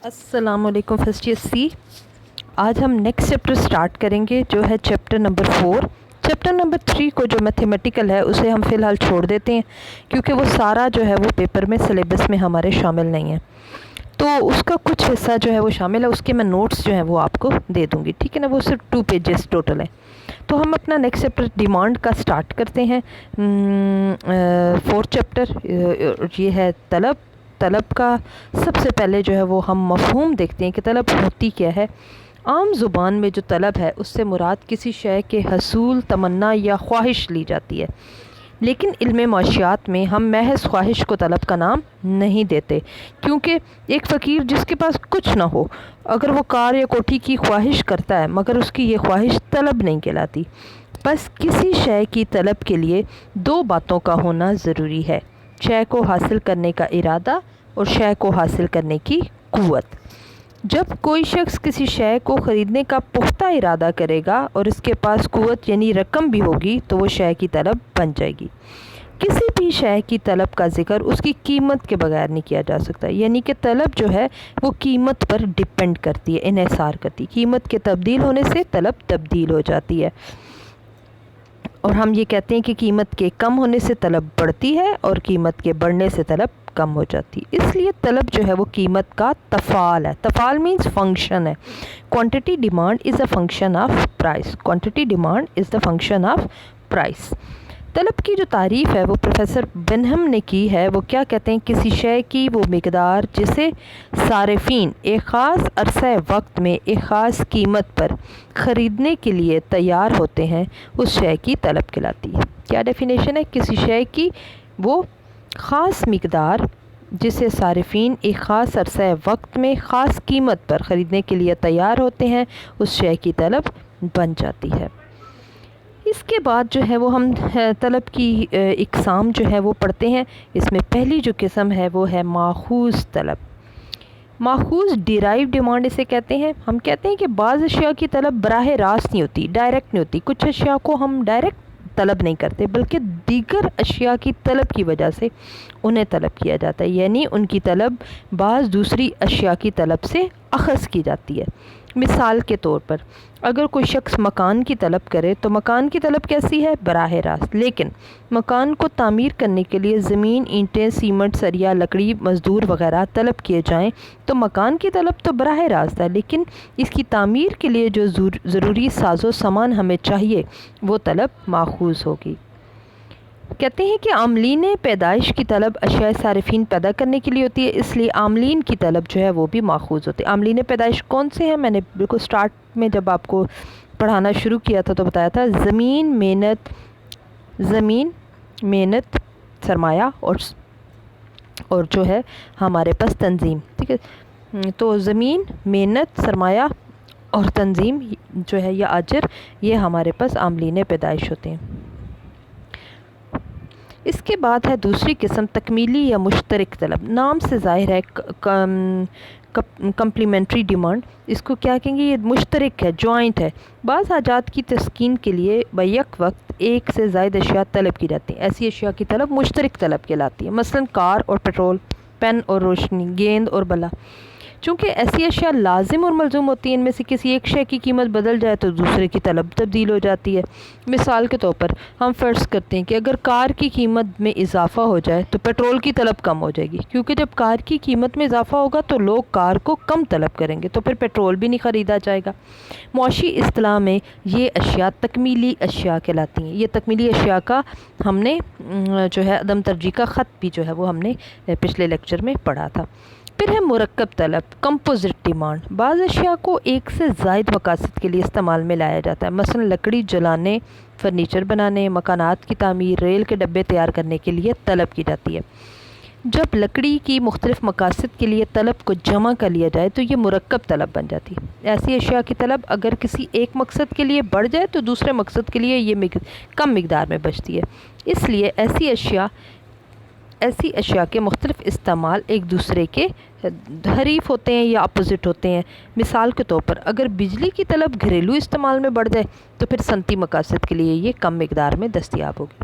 السلام علیکم first year سی. آج ہم نیکسٹ چیپٹر سٹارٹ کریں گے جو ہے چیپٹر نمبر 4. چیپٹر نمبر 3 کو جو میتھمیٹیکل ہے اسے ہم فی الحال چھوڑ دیتے ہیں کیونکہ وہ سارا جو ہے وہ پیپر میں سلیبس میں ہمارے شامل نہیں ہے. تو اس کا کچھ حصہ جو ہے وہ شامل ہے، اس کے میں نوٹس جو ہیں وہ آپ کو دے دوں گی، ٹھیک ہے نا. وہ صرف 2 پیجز ٹوٹل ہیں. تو ہم اپنا نیکسٹ چیپٹر ڈیمانڈ کا سٹارٹ کرتے ہیں. 4 چیپٹر یہ ہے طلب. طلب کا سب سے پہلے جو ہے وہ ہم مفہوم دیکھتے ہیں کہ طلب ہوتی کیا ہے. عام زبان میں جو طلب ہے اس سے مراد کسی شے کے حصول، تمنا یا خواہش لی جاتی ہے، لیکن علم معاشیات میں ہم محض خواہش کو طلب کا نام نہیں دیتے، کیونکہ ایک فقیر جس کے پاس کچھ نہ ہو اگر وہ کار یا کوٹھی کی خواہش کرتا ہے مگر اس کی یہ خواہش طلب نہیں کہلاتی. بس کسی شے کی طلب کے لیے 2 باتوں کا ہونا ضروری ہے: شے کو حاصل کرنے کا ارادہ اور شے کو حاصل کرنے کی قوت. جب کوئی شخص کسی شے کو خریدنے کا پختہ ارادہ کرے گا اور اس کے پاس قوت یعنی رقم بھی ہوگی تو وہ شے کی طلب بن جائے گی. کسی بھی شے کی طلب کا ذکر اس کی قیمت کے بغیر نہیں کیا جا سکتا، یعنی کہ طلب جو ہے وہ قیمت پر ڈیپینڈ کرتی ہے، انحصار کرتی ہے. قیمت کے تبدیل ہونے سے طلب تبدیل ہو جاتی ہے، اور ہم یہ کہتے ہیں کہ قیمت کے کم ہونے سے طلب بڑھتی ہے اور قیمت کے بڑھنے سے طلب کم ہو جاتی ہے. اس لیے طلب جو ہے وہ قیمت کا تفعال ہے. تفعال مینز فنکشن ہے. Quantity demand is a function of price. Quantity demand is the function of price. طلب کی جو تعریف ہے وہ پروفیسر بنہم نے کی ہے. وہ کیا کہتے ہیں؟ کسی شے کی وہ مقدار جسے صارفین ایک خاص عرصہ وقت میں ایک خاص قیمت پر خریدنے کے لیے تیار ہوتے ہیں اس شے کی طلب کہلاتی ہے. کیا ڈیفینیشن ہے؟ کسی شے کی وہ خاص مقدار جسے صارفین ایک خاص عرصہ وقت میں خاص قیمت پر خریدنے کے لیے تیار ہوتے ہیں اس شے کی طلب بن جاتی ہے. اس کے بعد جو ہے وہ ہم طلب کی اقسام جو ہے وہ پڑھتے ہیں. اس میں پہلی جو قسم ہے وہ ہے ماخوذ طلب. ماخوذ ڈیرائیو ڈیمانڈ اسے کہتے ہیں. ہم کہتے ہیں کہ بعض اشیاء کی طلب براہ راست نہیں ہوتی، ڈائریکٹ نہیں ہوتی. کچھ اشیاء کو ہم ڈائریکٹ طلب نہیں کرتے بلکہ دیگر اشیاء کی طلب کی وجہ سے انہیں طلب کیا جاتا ہے، یعنی ان کی طلب بعض دوسری اشیاء کی طلب سے اخذ کی جاتی ہے. مثال کے طور پر اگر کوئی شخص مکان کی طلب کرے تو مکان کی طلب کیسی ہے؟ براہ راست. لیکن مکان کو تعمیر کرنے کے لیے زمین، اینٹیں، سیمنٹ، سریا، لکڑی، مزدور وغیرہ طلب کیے جائیں تو مکان کی طلب تو براہ راست ہے، لیکن اس کی تعمیر کے لیے جو ضروری ساز و سامان ہمیں چاہیے وہ طلب ماخوذ ہوگی. کہتے ہیں کہ عاملین پیدائش کی طلب اشیاء صارفین پیدا کرنے کے لیے ہوتی ہے، اس لیے عاملین کی طلب جو ہے وہ بھی ماخوذ ہوتی ہے. عاملین پیدائش کون سے ہیں؟ میں نے بالکل سٹارٹ میں جب آپ کو پڑھانا شروع کیا تھا تو بتایا تھا: زمین، محنت، سرمایہ اور جو ہے ہمارے پاس تنظیم. ٹھیک ہے، تو زمین، محنت، سرمایہ اور تنظیم جو ہے یا اجر، یہ ہمارے پاس عاملین پیدائش ہوتے ہیں. اس کے بعد ہے دوسری قسم تکمیلی یا مشترک طلب. نام سے ظاہر ہے کمپلیمنٹری ڈیمانڈ. اس کو کیا کہیں گے؟ یہ مشترک ہے، جوائنٹ ہے. بعض حاجات کی تسکین کے لیے بیک وقت ایک سے زائد اشیاء طلب کی جاتی ہیں. ایسی اشیاء کی طلب مشترک طلب کہلاتی ہے. مثلا کار اور پیٹرول، پین اور روشنی، گیند اور بلا. چونکہ ایسی اشیاء لازم اور ملزوم ہوتی ہیں، ان میں سے کسی ایک شے کی قیمت بدل جائے تو دوسرے کی طلب تبدیل ہو جاتی ہے. مثال کے طور پر ہم فرض کرتے ہیں کہ اگر کار کی قیمت میں اضافہ ہو جائے تو پیٹرول کی طلب کم ہو جائے گی، کیونکہ جب کار کی قیمت میں اضافہ ہوگا تو لوگ کار کو کم طلب کریں گے، تو پھر پیٹرول بھی نہیں خریدا جائے گا. معاشی اصطلاح میں یہ اشیاء تکمیلی اشیاء کہلاتی ہیں. یہ تکمیلی اشیاء کا ہم نے جو ہے عدم ترجیح کا خط بھی جو ہے وہ ہم نے پچھلے لیکچر میں پڑھا تھا. پھر ہے مرکب طلب، کمپوزٹ ڈیمانڈ. بعض اشیاء کو ایک سے زائد مقاصد کے لیے استعمال میں لایا جاتا ہے. مثلا لکڑی جلانے، فرنیچر بنانے، مکانات کی تعمیر، ریل کے ڈبے تیار کرنے کے لیے طلب کی جاتی ہے. جب لکڑی کی مختلف مقاصد کے لیے طلب کو جمع کر لیا جائے تو یہ مرکب طلب بن جاتی ہے. ایسی اشیاء کی طلب اگر کسی ایک مقصد کے لیے بڑھ جائے تو دوسرے مقصد کے لیے یہ کم مقدار میں بچتی ہے. اس لیے ایسی اشیاء کے مختلف استعمال ایک دوسرے کے حریف ہوتے ہیں یا اپوزٹ ہوتے ہیں. مثال کے طور پر اگر بجلی کی طلب گھریلو استعمال میں بڑھ جائے تو پھر صنعتی مقاصد کے لیے یہ کم مقدار میں دستیاب ہوگی.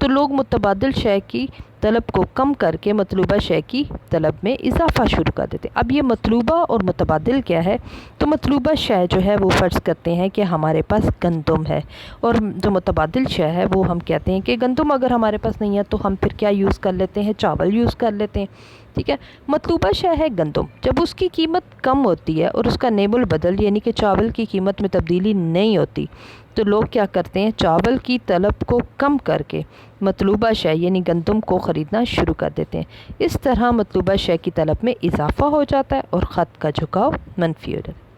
تو لوگ متبادل شے کی طلب کو کم کر کے مطلوبہ شے کی طلب میں اضافہ شروع کر دیتے ہیں۔ اب یہ مطلوبہ اور متبادل کیا ہے؟ تو مطلوبہ شے جو ہے وہ فرض کرتے ہیں کہ ہمارے پاس گندم ہے، اور جو متبادل شے ہے وہ ہم کہتے ہیں کہ گندم اگر ہمارے پاس نہیں ہے تو ہم پھر کیا یوز کر لیتے ہیں؟ چاول یوز کر لیتے ہیں، ٹھیک ہے۔ مطلوبہ شے ہے گندم، جب اس کی قیمت کم ہوتی ہے اور اس کا نیم البدل یعنی کہ چاول کی قیمت میں تبدیلی نہیں ہوتی تو لوگ کیا کرتے ہیں؟ چاول کی طلب کو کم کر کے مطلوبہ شے یعنی گندم کو خریدنا شروع کر دیتے ہیں۔ اس طرح مطلوبہ شے کی طلب میں اضافہ ہو جاتا ہے اور خط کا جھکاؤ منفی ہو جاتا ہے۔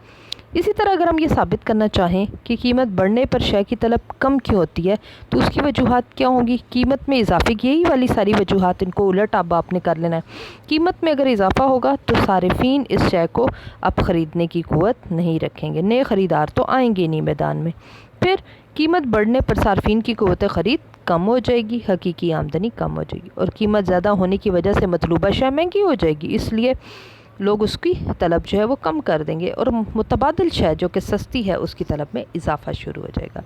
اسی طرح اگر ہم یہ ثابت کرنا چاہیں کہ قیمت بڑھنے پر شے کی طلب کم کیوں ہوتی ہے تو اس کی وجوہات کیا ہوں گی؟ قیمت میں اضافے کی یہی والی ساری وجوہات، ان کو الٹ اب آپ نے کر لینا ہے۔ قیمت میں اگر اضافہ ہوگا تو صارفین اس شے کو اب خریدنے کی قوت نہیں رکھیں گے، نئے خریدار تو آئیں گے نہیں میدان میں۔ پھر قیمت بڑھنے پر صارفین کی قوت خرید کم ہو جائے گی، حقیقی آمدنی کم ہو جائے گی، اور قیمت زیادہ ہونے کی وجہ سے مطلوبہ شے مہنگی ہو جائے گی، اس لیے لوگ اس کی طلب جو ہے وہ کم کر دیں گے، اور متبادل شے جو کہ سستی ہے اس کی طلب میں اضافہ شروع ہو جائے گا۔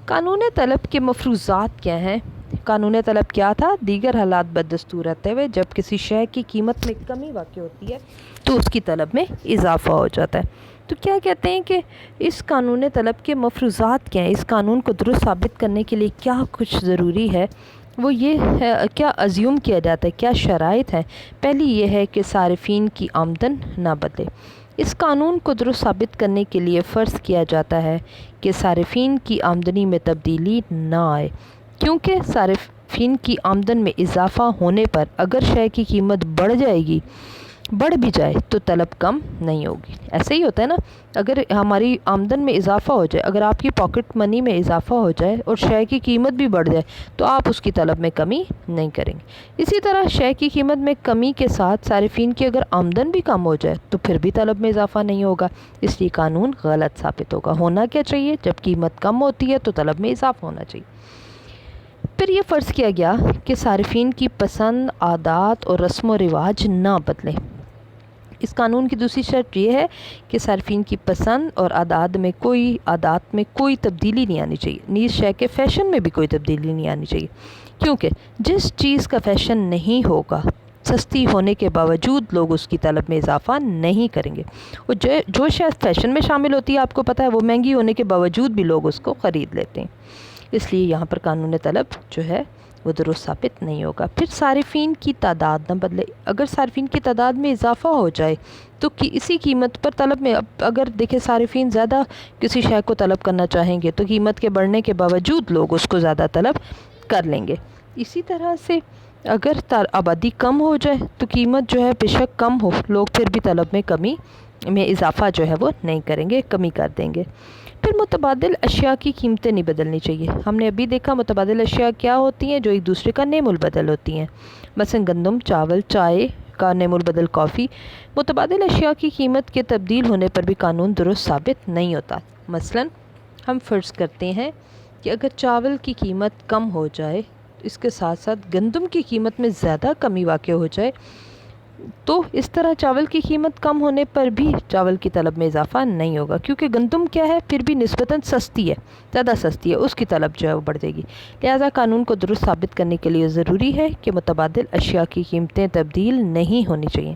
قانون طلب کے مفروضات کیا ہیں؟ قانون طلب کیا تھا؟ دیگر حالات بدستور رہتے ہوئے جب کسی شے کی قیمت میں کمی واقع ہوتی ہے تو اس کی طلب میں اضافہ ہو جاتا ہے۔ تو کیا کہتے ہیں کہ اس قانون طلب کے مفروضات کیا ہیں؟ اس قانون کو درست ثابت کرنے کے لیے کیا کچھ ضروری ہے؟ وہ یہ ہے، کیا ازیوم کیا جاتا ہے، کیا شرائط ہیں؟ پہلی یہ ہے کہ صارفین کی آمدن نہ بدلے۔ اس قانون کو درست ثابت کرنے کے لیے فرض کیا جاتا ہے کہ صارفین کی آمدنی میں تبدیلی نہ آئے، کیونکہ صارفین کی آمدن میں اضافہ ہونے پر اگر شے کی قیمت بڑھ بھی جائے تو طلب کم نہیں ہوگی۔ ایسے ہی ہوتا ہے نا، اگر ہماری آمدن میں اضافہ ہو جائے، اگر آپ کی پاکٹ منی میں اضافہ ہو جائے اور شے کی قیمت بھی بڑھ جائے تو آپ اس کی طلب میں کمی نہیں کریں گے۔ اسی طرح شے کی قیمت میں کمی کے ساتھ صارفین کی اگر آمدن بھی کم ہو جائے تو پھر بھی طلب میں اضافہ نہیں ہوگا، اس لیے قانون غلط ثابت ہوگا۔ ہونا کیا چاہیے؟ جب قیمت کم ہوتی ہے تو طلب میں اضافہ ہونا چاہیے۔ پھر یہ فرض کیا گیا کہ صارفین کی پسند، عادات اور رسم و رواج نہ بدلیں۔ اس قانون کی دوسری شرط یہ ہے کہ صارفین کی پسند اور عادات میں کوئی تبدیلی نہیں آنی چاہیے، نیز شے کے فیشن میں بھی کوئی تبدیلی نہیں آنی چاہیے، کیونکہ جس چیز کا فیشن نہیں ہوگا سستی ہونے کے باوجود لوگ اس کی طلب میں اضافہ نہیں کریں گے، اور جو شے فیشن میں شامل ہوتی ہے آپ کو پتہ ہے وہ مہنگی ہونے کے باوجود بھی لوگ اس کو خرید لیتے ہیں، اس لیے یہاں پر قانون طلب جو ہے وہ درست ثابت نہیں ہوگا۔ پھر صارفین کی تعداد نہ بدلے۔ اگر صارفین کی تعداد میں اضافہ ہو جائے تو اسی قیمت پر طلب میں، اگر دیکھیں صارفین زیادہ کسی شے کو طلب کرنا چاہیں گے تو قیمت کے بڑھنے کے باوجود لوگ اس کو زیادہ طلب کر لیں گے۔ اسی طرح سے اگر آبادی کم ہو جائے تو قیمت جو ہے بے شک کم ہو، لوگ پھر بھی طلب میں اضافہ جو ہے وہ نہیں کریں گے، کمی کر دیں گے۔ پھر متبادل اشیاء کی قیمتیں نہیں بدلنی چاہیے۔ ہم نے ابھی دیکھا متبادل اشیاء کیا ہوتی ہیں؟ جو ایک دوسرے کا نیم البدل ہوتی ہیں، مثلا گندم، چاول، چائے کا نیم البدل کافی۔ متبادل اشیاء کی قیمت کے تبدیل ہونے پر بھی قانون درست ثابت نہیں ہوتا۔ مثلا ہم فرض کرتے ہیں کہ اگر چاول کی قیمت کم ہو جائے، اس کے ساتھ ساتھ گندم کی قیمت میں زیادہ کمی واقع ہو جائے تو اس طرح چاول کی قیمت کم ہونے پر بھی چاول کی طلب میں اضافہ نہیں ہوگا، کیونکہ گندم کیا ہے پھر بھی نسبتاً سستی ہے، زیادہ سستی ہے، اس کی طلب جو ہے وہ بڑھ جائے گی۔ لہٰذا قانون کو درست ثابت کرنے کے لیے ضروری ہے کہ متبادل اشیاء کی قیمتیں تبدیل نہیں ہونی چاہیے۔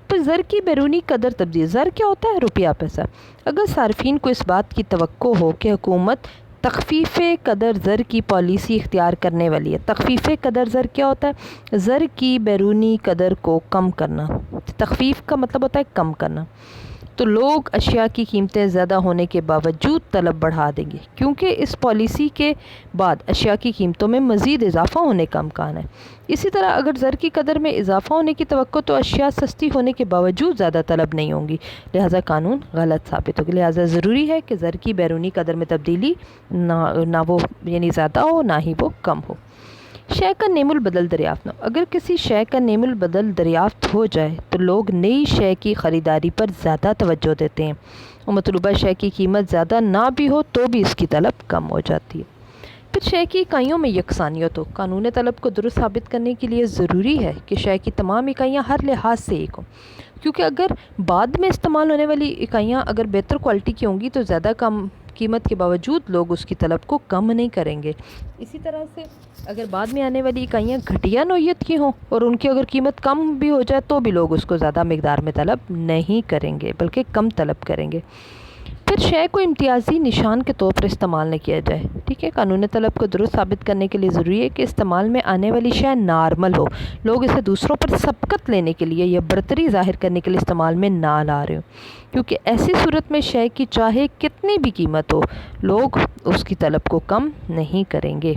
پھر زر کی بیرونی قدر تبدیل۔ زر کیا ہوتا ہے؟ روپیہ، پیسہ۔ اگر صارفین کو اس بات کی توقع ہو کہ حکومت تخفیف قدر زر کی پالیسی اختیار کرنے والی ہے۔ تخفیف قدر زر کیا ہوتا ہے؟ زر کی بیرونی قدر کو کم کرنا۔ تخفیف کا مطلب ہوتا ہے کم کرنا۔ تو لوگ اشیاء کی قیمتیں زیادہ ہونے کے باوجود طلب بڑھا دیں گے، کیونکہ اس پالیسی کے بعد اشیاء کی قیمتوں میں مزید اضافہ ہونے کا امکان ہے۔ اسی طرح اگر زر کی قدر میں اضافہ ہونے کی توقع تو اشیاء سستی ہونے کے باوجود زیادہ طلب نہیں ہوں گی، لہٰذا قانون غلط ثابت ہوگا۔ لہٰذا ضروری ہے کہ زر کی بیرونی قدر میں تبدیلی نہ وہ یعنی زیادہ ہو نہ ہی وہ کم ہو۔ شے کا نیم البدل دریافت نہ ہو۔ اگر کسی شے کا نیم البدل دریافت ہو جائے تو لوگ نئی شے کی خریداری پر زیادہ توجہ دیتے ہیں، اور مطلوبہ شے کی قیمت زیادہ نہ بھی ہو تو بھی اس کی طلب کم ہو جاتی ہے۔ پھر شے کی اکائیوں میں یکسانیت ہو. قانون طلب کو درست ثابت کرنے کے لیے ضروری ہے کہ شے کی تمام اکائیاں ہر لحاظ سے ایک ہوں، کیونکہ اگر بعد میں استعمال ہونے والی اکائیاں اگر بہتر کوالٹی کی ہوں گی تو زیادہ کم قیمت کے باوجود لوگ اس کی طلب کو کم نہیں کریں گے. اسی طرح سے اگر بعد میں آنے والی اکائیاں گھٹیا نوعیت کی ہوں اور ان کی اگر قیمت کم بھی ہو جائے تو بھی لوگ اس کو زیادہ مقدار میں طلب نہیں کریں گے بلکہ کم طلب کریں گے. پھر شے کو امتیازی نشان کے طور پر استعمال نہ کیا جائے. ٹھیک ہے، قانون طلب کو درست ثابت کرنے کے لیے ضروری ہے کہ استعمال میں آنے والی شے نارمل ہو، لوگ اسے دوسروں پر سبقت لینے کے لیے یا برتری ظاہر کرنے کے لیے استعمال میں نہ لا رہے ہوں، کیونکہ ایسی صورت میں شے کی چاہے کتنی بھی قیمت ہو لوگ اس کی طلب کو کم نہیں کریں گے.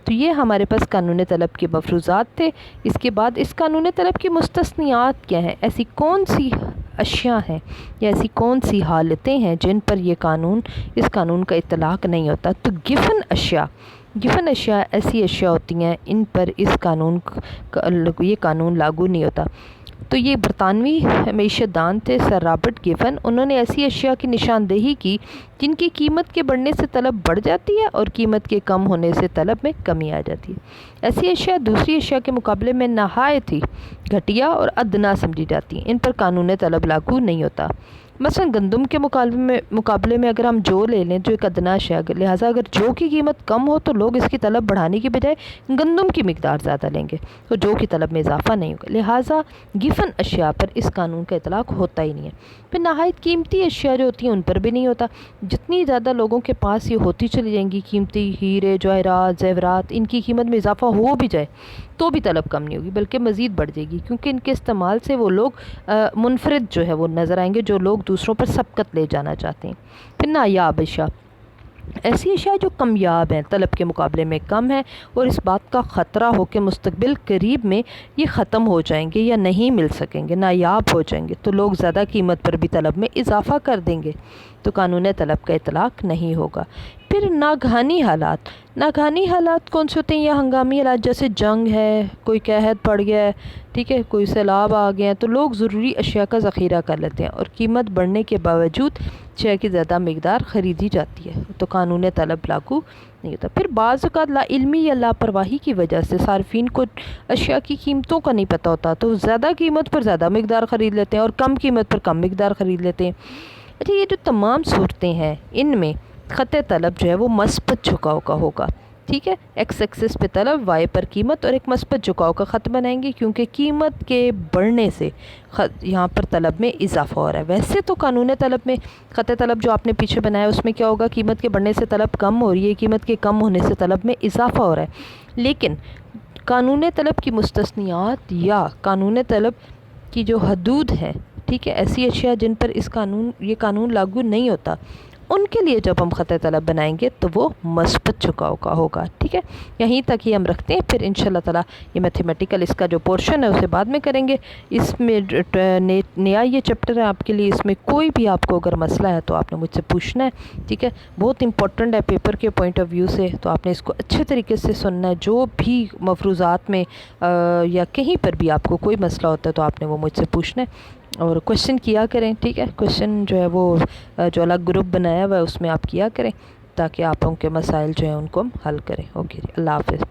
تو یہ ہمارے پاس قانون طلب کے مفروضات تھے. اس کے بعد اس قانون طلب کی مستثنیات کیا ہیں، ایسی کون سی اشیاء ہیں یا ایسی کون سی حالتیں ہیں جن پر اس قانون کا اطلاق نہیں ہوتا. تو گیفن اشیاء ایسی اشیاء ہوتی ہیں ان پر یہ قانون لاگو نہیں ہوتا. تو یہ برطانوی معیشت دان تھے سر رابرٹ گیفن. انہوں نے ایسی اشیاء کی نشاندہی کی جن کی قیمت کے بڑھنے سے طلب بڑھ جاتی ہے اور قیمت کے کم ہونے سے طلب میں کمی آ جاتی ہے. ایسی اشیاء دوسری اشیاء کے مقابلے میں نہایت ہی گھٹیا اور ادنا سمجھی جاتی ہیں، ان پر قانون طلب لاگو نہیں ہوتا. مثلا گندم کے مقابلے میں اگر ہم جو لے لیں جو ایک ادنا اشیاء، لہٰذا اگر جو کی قیمت کم ہو تو لوگ اس کی طلب بڑھانے کی بجائے گندم کی مقدار زیادہ لیں گے، تو جو کی طلب میں اضافہ نہیں ہوگا. لہٰذا گیفن اشیاء پر اس قانون کا اطلاق ہوتا ہی نہیں ہے. پھر نہایت قیمتی اشیاء جو ہوتی ہیں ان پر بھی نہیں ہوتا. جتنی زیادہ لوگوں کے پاس یہ ہوتی چلی جائیں گی قیمتی ہیرے جواہرات زیورات، ان کی قیمت میں اضافہ ہو بھی جائے تو بھی طلب کم نہیں ہوگی بلکہ مزید بڑھ جائے گی، کیونکہ ان کے استعمال سے وہ لوگ منفرد جو ہے وہ نظر آئیں گے جو لوگ دوسروں پر سبقت لے جانا چاہتے ہیں. پھر نایاب اشیاء، ایسی اشیاء جو کمیاب ہیں، طلب کے مقابلے میں کم ہیں اور اس بات کا خطرہ ہو کہ مستقبل قریب میں یہ ختم ہو جائیں گے یا نہیں مل سکیں گے، نایاب ہو جائیں گے، تو لوگ زیادہ قیمت پر بھی طلب میں اضافہ کر دیں گے، تو قانون طلب کا اطلاق نہیں ہوگا. پھر ناگہانی حالات کون سے ہوتے ہیں؟ یا ہنگامی حالات جیسے جنگ ہے، کوئی قحط پڑ گیا ہے، ٹھیک ہے، کوئی سیلاب آ گیا ہے، تو لوگ ضروری اشیاء کا ذخیرہ کر لیتے ہیں اور قیمت بڑھنے کے باوجود شے کی زیادہ مقدار خریدی جاتی ہے، تو قانون طلب لاگو نہیں ہوتا. پھر بعض اوقات لا علمی یا لاپرواہی کی وجہ سے صارفین کو اشیاء کی قیمتوں کا نہیں پتہ ہوتا، تو زیادہ قیمت پر زیادہ مقدار خرید لیتے ہیں اور کم قیمت پر کم مقدار خرید لیتے ہیں. اچھا، یہ جو تمام صورتیں ہیں ان میں خط طلب جو ہے وہ مثبت جھکاؤ کا ہوگا. ٹھیک ہے، ایکس ایکسس پہ طلب، وائی پر قیمت، اور ایک مثبت جھکاؤ کا خط بنائیں گے کیونکہ قیمت کے بڑھنے سے یہاں پر طلب میں اضافہ ہو رہا ہے. ویسے تو قانون طلب میں خط طلب جو آپ نے پیچھے بنایا اس میں کیا ہوگا، قیمت کے بڑھنے سے طلب کم ہو رہی ہے، قیمت کے کم ہونے سے طلب میں اضافہ ہو رہا ہے. لیکن قانون طلب کی مستثنیات یا قانون طلب کی جو حدود ہیں، ٹھیک ہے، ایسی اشیاء جن پر یہ قانون لاگو نہیں ہوتا، ان کے لیے جب ہم خط طلب بنائیں گے تو وہ مثبت جھکاؤ کا ہوگا. ٹھیک ہے، یہیں تک ہی ہم رکھتے ہیں، پھر انشاءاللہ تعالیٰ یہ میتھمیٹیکل اس کا جو پورشن ہے اسے بعد میں کریں گے. اس میں نیا یہ چیپٹر ہے آپ کے لیے، اس میں کوئی بھی آپ کو اگر مسئلہ ہے تو آپ نے مجھ سے پوچھنا ہے. ٹھیک ہے، بہت امپورٹنٹ ہے پیپر کے پوائنٹ آف ویو سے، تو آپ نے اس کو اچھے طریقے سے سننا ہے. جو بھی مفروضات میں یا کہیں پر بھی آپ کو کوئی مسئلہ ہوتا ہے تو آپ نے وہ مجھ سے پوچھنا ہے اور کوشچن کیا کریں. ٹھیک ہے، کوشچن جو ہے وہ جو الگ گروپ بنایا ہوا ہے اس میں آپ کیا کریں تاکہ آپ ان کے مسائل جو ہیں ان کو ہم حل کریں. اوکے، اللہ حافظ.